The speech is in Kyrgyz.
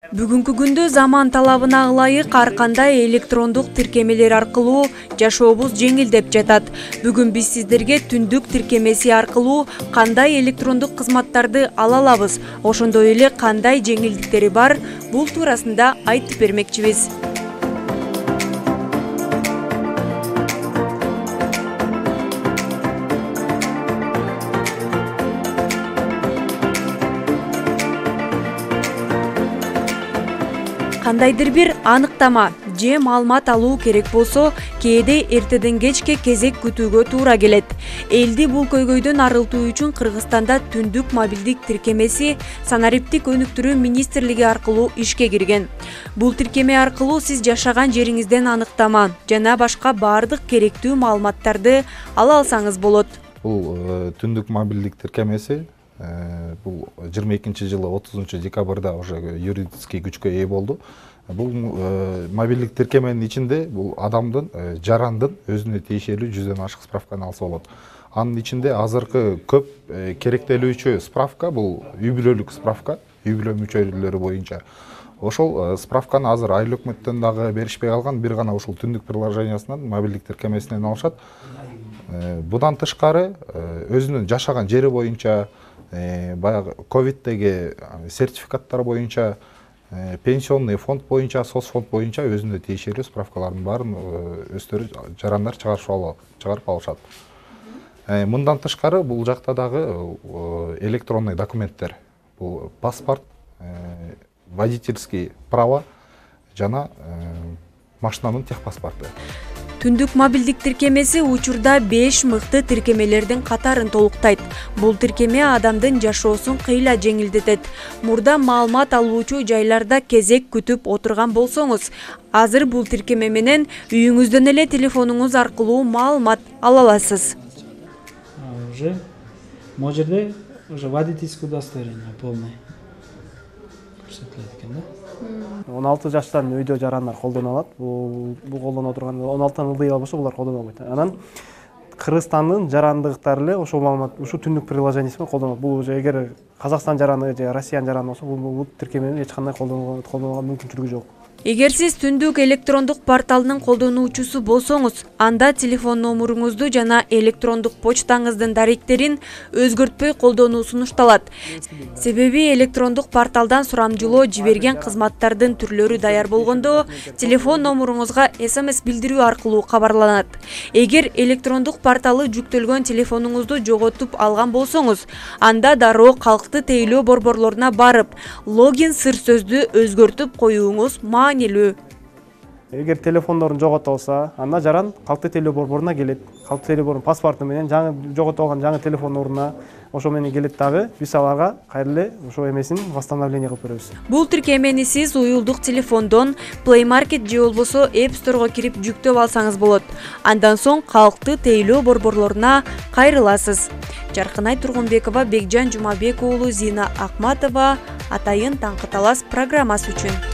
Бүгүнкү күндө заман талабына ылайык ар кандай электрондук тиркемелер аркылуу жашообуз жеңилдеп жатат. Бүгүн биз сиздерге түндүк тиркемеси аркылуу кандай электрондук кызматтарды ала алабыз, ошондой эле кандай жеңилдиктери бар, бул туурасында айтып бермекчибиз. Кандайдыр бир аныктама же маалымат алуу керек болсо, кээде эртеден кечке кезек күтүүгө туура келет. Элди бул көйгөйдөн арылтуу үчүн Кыргызстанда түндүк мобилдик тиркемеси санариптик өнүктүрүү министрлиги аркылуу ишке кирген. Бул тиркеме аркылуу сиз жашаган жериңизден аныктама жана башка баардык керектүү маалыматтарды ала алсаңыз болот. Бул түндүк мобилдик тиркемеси бул 22-жылы 30-декабрда уже юридический күчкө ээ болду. Бул мобилдик тиркеменин ичинде бул адамдын, жарандын өзүнө тиешелүү 100дөн ашык справканы алса болот. Анын ичинде азыркы көп керектелүүчү справка бул үй бүлөлүк справка, үй бүлө мүчөлөрү боюнча. Ошол справканы азыр айыл өкмөттөн дагы беришпей калган, бир гана ушул түндүк приложениясынан мобилдик тиркемесинен алышат. Будан тышкары өзүнүн жашаган жери боюнча, баягы ковидтеги сертификаттар боюнча, пенсионный фонд боюнча, соцфонд боюнча өзүнө тиешелүү справкалардын баарын өздөрү жарандар чыгарып алышат. Мындан тышкары бул жакта дагы электронный документтер, бул паспорт, водительский права жана машинанын техпаспорту. Түндүк мобилдик тиркемеси учурда 5 мыкты тиркемелердин катарын толуктайт. Бул тиркеме адамдын жашоосун кыйла жеңилдетет. Мурда маалымат алуучу жайларда кезек күтүп отурган болсоңуз, азыр бул тиркеме менен үйүңүздөн эле телефонуңуз аркылуу маалымат ала аласыз. Могу жерде уже водительское удостоверение полное көрсөтүлөт экен да. 16 жаштан үйдө жарандар колдоно алат. Бул колдоно турган 16тан ылдый болбосо булар колдоно албайт. Анан Кыргызстандын жарандыктары эле ошол маалымат ушу түндүк приложениясы менен колдонот. Бул уже эгер Казакстан жараны же Россия жараны болсо бул тиркемени эч кандай колдонууга мүмкүнчүлүгү жок. Эгер сиз түндүк электрондук порталынын колдонуучусу болсоңуз, анда телефон номуруңузду жана электрондук почтаңыздын даректерин өзгөртпөй колдонуу сунушталат. Себеби электрондук порталдан сурамжылоо жиберген кызматтардын түрлөрү даяр болгондо, телефон номуруңузга SMS билдирүү аркылуу кабарланат. Эгер электрондук порталы жүктөлгөн телефонуңузду жоготуп алган болсоңуз, анда дароо калкты тейлөө борборлоруна барып, логин сыр сөздү өзгөртүп коюуңуз маанилүү. Эгер телефондорун жогото алса, анда жаран калкты тейлөө борборуна келет. Калкты тейлөө борборунун паспорту менен жаңы жогото алган жаңы телефон ордуна ошо менен келет дагы. Биз аларга кайра эле ошо эмесин восстановление кылып беребиз. Бул тиркемени сиз уюлдук телефондон Play Market же болбосо App Store'го кирип жүктөп алсаңыз болот. Андан соң калкты тейлөө борборлоруна кайрыласыз. Жаркынай Тургунбекова, Бекжан Жумабек уулу, Зина Акматова, Атайын Таңкы Талас программасы үчүн.